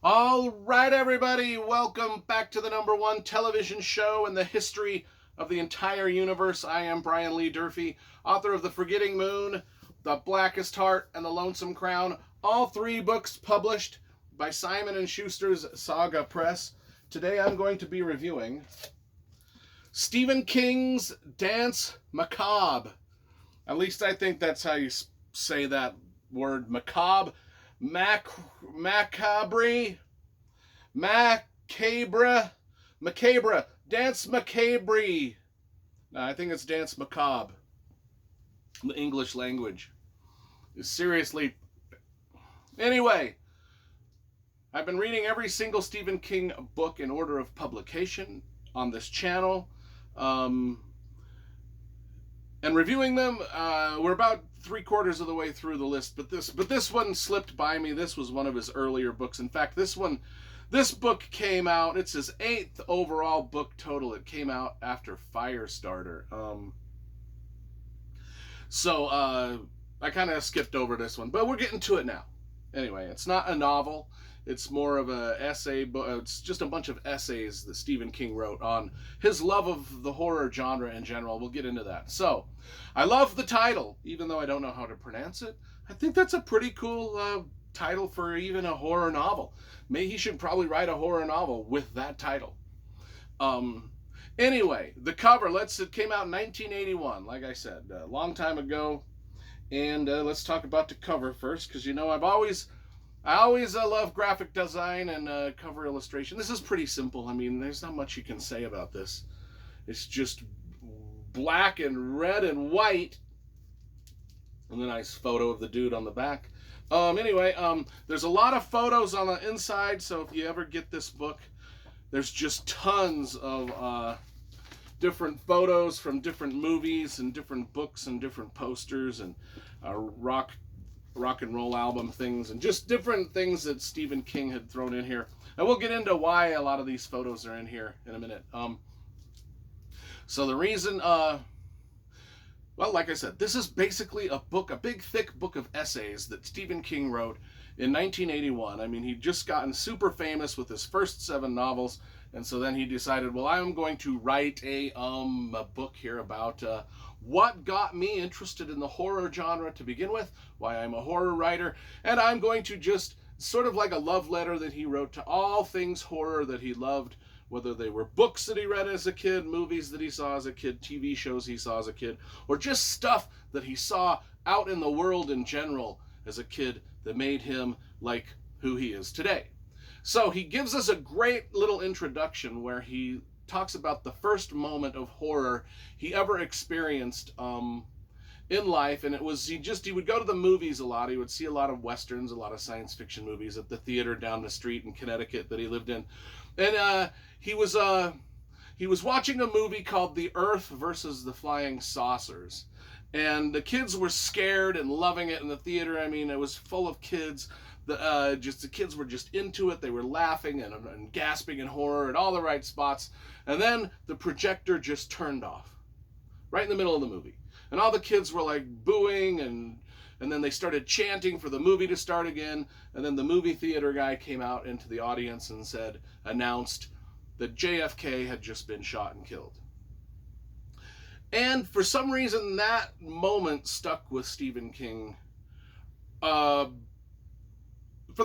All right, everybody, welcome back to the #1 television show in the history of the entire universe. I am Brian Lee Durfee, author of The Forgetting Moon, The Blackest Heart, and The Lonesome Crown, all three books published by Simon & Schuster's Saga Press. Today I'm going to be reviewing Stephen King's Danse Macabre. At least I think that's how you say that word, macabre. Macabre, macabre, Danse Macabre. No, I think it's Danse Macabre. The English language is seriously. Anyway, I've been reading every single Stephen King book in order of publication on this channel. And reviewing them. We're about 3/4 of the way through the list, but this one slipped by me. This was one of his earlier books. In fact, this book came out. It's his 8th overall book total. It came out after Firestarter. So I kind of skipped over this one, but we're getting to it now. Anyway, it's not a novel. It's more of an essay book. It's just a bunch of essays that Stephen King wrote on his love of the horror genre in general. We'll get into that. So, I love the title, even though I don't know how to pronounce it. I think that's a pretty cool title for even a horror novel. Maybe he should probably write a horror novel with that title. Anyway, the cover. It came out in 1981, like I said, a long time ago. And let's talk about the cover first, because I always love graphic design and cover illustration. This is pretty simple. I mean, there's not much you can say about this. It's just black and red and white. And a nice photo of the dude on the back. Anyway, there's a lot of photos on the inside, so if you ever get this book, there's just tons of different photos from different movies and different books and different posters and rock and roll album things and just different things that Stephen King had thrown in here. And we'll get into why a lot of these photos are in here in a minute. So the reason, well, like I said, this is basically a big thick book of essays that Stephen King wrote in 1981. I mean, he'd just gotten super famous with his first 7 novels, and so then he decided, well, I'm going to write a book here about what got me interested in the horror genre to begin with, why I'm a horror writer, and I'm going to just sort of like a love letter that he wrote to all things horror that he loved, whether they were books that he read as a kid, movies that he saw as a kid, TV shows he saw as a kid, or just stuff that he saw out in the world in general as a kid that made him like who he is today. So he gives us a great little introduction where he talks about the first moment of horror he ever experienced in life, and it was he would go to the movies a lot. He would see a lot of westerns, a lot of science fiction movies at the theater down the street in Connecticut that he lived in, and he was watching a movie called The Earth versus the Flying Saucers, and the kids were scared and loving it in the theater. I mean, it was full of kids. The kids were just into it. They were laughing and gasping in horror at all the right spots. And then the projector just turned off right in the middle of the movie. And all the kids were like booing, and then they started chanting for the movie to start again. And then the movie theater guy came out into the audience and announced that JFK had just been shot and killed. And for some reason, that moment stuck with Stephen King for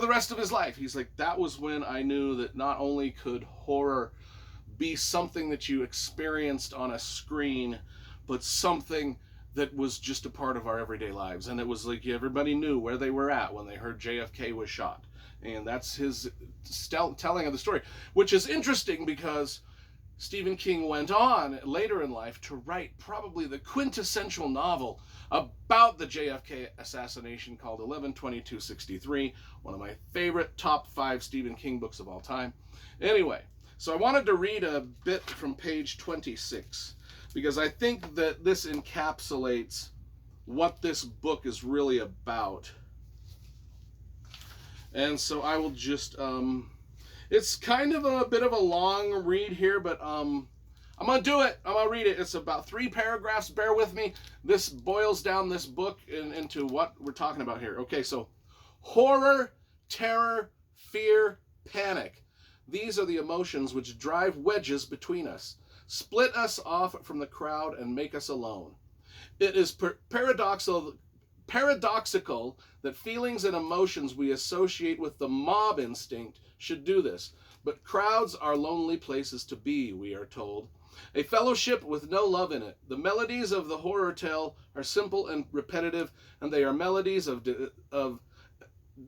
the rest of his life. He's like, that was when I knew that not only could horror be something that you experienced on a screen, but something that was just a part of our everyday lives. And it was like everybody knew where they were at when they heard JFK was shot. And that's his telling of the story, which is interesting because Stephen King went on later in life to write probably the quintessential novel about the JFK assassination called 11/22/63, one of my favorite top 5 Stephen King books of all time. Anyway, so I wanted to read a bit from page 26 because I think that this encapsulates what this book is really about. And so I will just it's kind of a bit of a long read here, but I'm going to do it. I'm going to read it. It's about 3 paragraphs. Bear with me. This boils down this book into what we're talking about here. Okay, so horror, terror, fear, panic. These are the emotions which drive wedges between us, split us off from the crowd, and make us alone. It is paradoxical that feelings and emotions we associate with the mob instinct should do this. But crowds are lonely places to be, we are told. A fellowship with no love in it. The melodies of the horror tale are simple and repetitive, and they are melodies of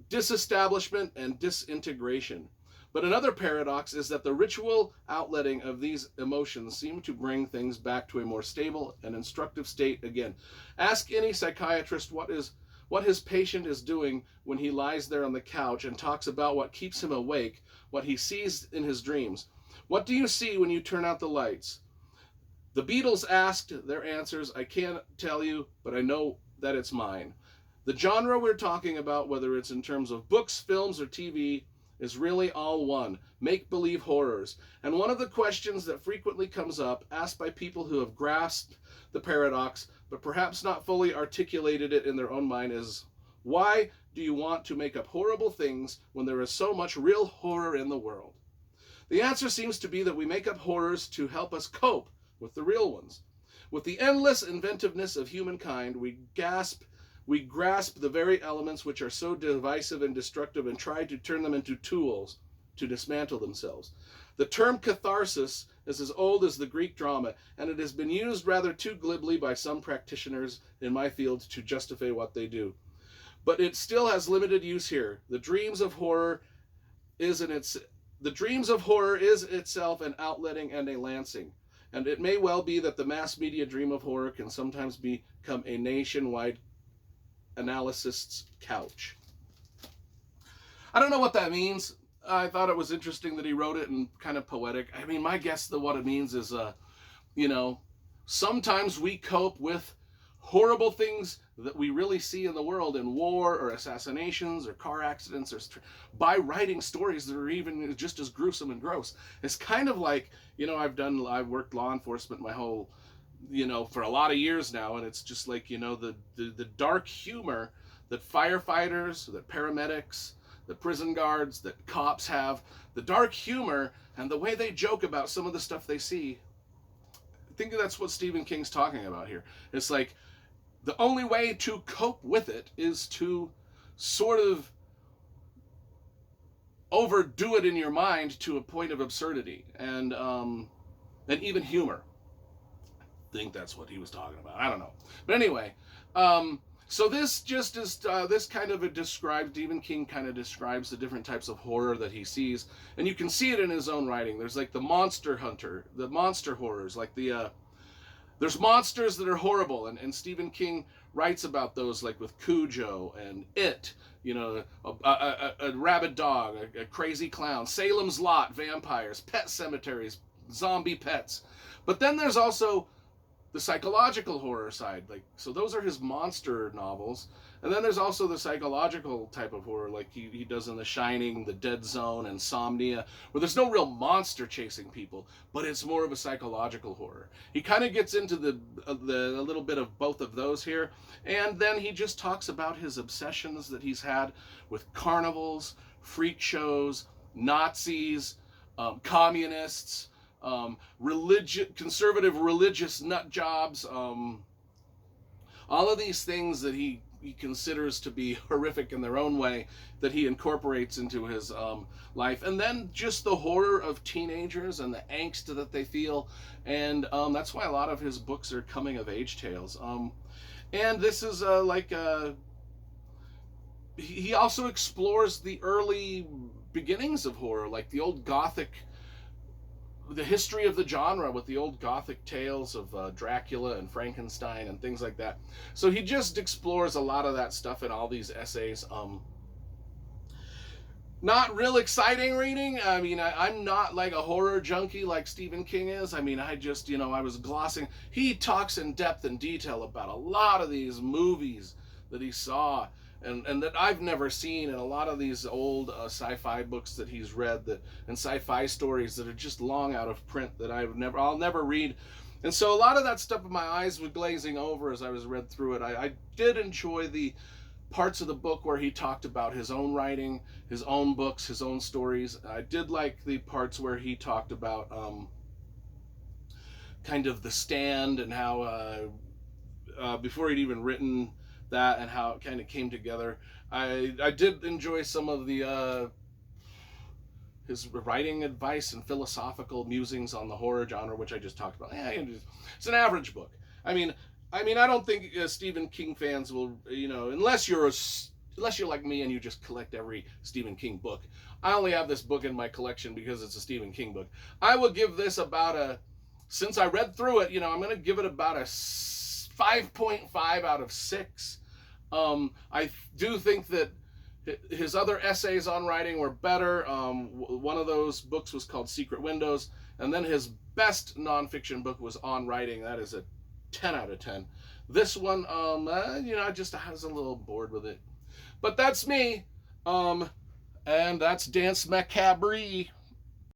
disestablishment and disintegration. But another paradox is that the ritual outletting of these emotions seem to bring things back to a more stable and instructive state again. Ask any psychiatrist what his patient is doing when he lies there on the couch and talks about what keeps him awake, what he sees in his dreams. What do you see when you turn out the lights? The Beatles asked their answers. I can't tell you, but I know that it's mine. The genre we're talking about, whether it's in terms of books, films, or TV, is really all one, make-believe horrors. And one of the questions that frequently comes up, asked by people who have grasped the paradox, but perhaps not fully articulated it in their own mind, is, why do you want to make up horrible things when there is so much real horror in the world? The answer seems to be that we make up horrors to help us cope with the real ones. With the endless inventiveness of humankind, we grasp the very elements which are so divisive and destructive and try to turn them into tools to dismantle themselves. The term catharsis is as old as the Greek drama, and it has been used rather too glibly by some practitioners in my field to justify what they do. But it still has limited use here. The dreams of horror is itself an outletting and a lancing. And it may well be that the mass media dream of horror can sometimes become a nationwide analyst's couch. I don't know what that means. I thought it was interesting that he wrote it and kind of poetic. I mean, my guess that what it means is, sometimes we cope with horrible things that we really see in the world in war or assassinations or car accidents by writing stories that are even just as gruesome and gross. It's kind of like, I've worked law enforcement my whole, for a lot of years now, and it's just like, the dark humor that firefighters, that paramedics, that prison guards, that cops have, the dark humor and the way they joke about some of the stuff they see. I think that's what Stephen King's talking about here. It's like, the only way to cope with it is to sort of overdo it in your mind to a point of absurdity and even humor. I think that's what he was talking about. I don't know. But anyway, so this just is, this kind of Stephen King kind of describes the different types of horror that he sees. And you can see it in his own writing. There's like the monster hunter, the monster horrors, like there's monsters that are horrible, and Stephen King writes about those, like with Cujo and It, a rabid dog, a crazy clown, Salem's Lot, vampires, pet cemeteries, zombie pets. But then there's also the psychological horror side, so those are his monster novels. And then there's also the psychological type of horror, like he does in The Shining, The Dead Zone, Insomnia, where there's no real monster chasing people, but it's more of a psychological horror. He kind of gets into a little bit of both of those here, and then he just talks about his obsessions that he's had with carnivals, freak shows, Nazis, communists, conservative religious nut jobs, all of these things that he considers to be horrific in their own way that he incorporates into his life. And then just the horror of teenagers and the angst that they feel. And that's why a lot of his books are coming of age tales. And this is he also explores the early beginnings of horror, like the old Gothic, the history of the genre with the old Gothic tales of Dracula and Frankenstein and things like that. So he just explores a lot of that stuff in all these essays. Not real exciting reading. I mean, I'm not like a horror junkie like Stephen King is. I mean, I just, I was glossing. He talks in depth and detail about a lot of these movies that he saw and that I've never seen, and a lot of these old sci-fi books that he's read and sci-fi stories that are just long out of print that I'll never read. And so a lot of that stuff, my eyes were glazing over as I was read through it. I did enjoy the parts of the book where he talked about his own writing, his own books, his own stories. I did like the parts where he talked about kind of The Stand and how before he'd even written that and how it kind of came together. I did enjoy some of the his writing advice and philosophical musings on the horror genre, which I just talked about. Yeah, it's an average book. I mean, I don't think Stephen King fans will, unless you're like me and you just collect every Stephen King book. I only have this book in my collection because it's a Stephen King book. I will give this about since I read through it, I'm going to give it about a 5.5 out of 6. I do think that his other essays on writing were better. One of those books was called Secret Windows, and then his best nonfiction book was On Writing. That is a 10 out of 10. This one, I was a little bored with it. But that's me, and that's Danse Macabre.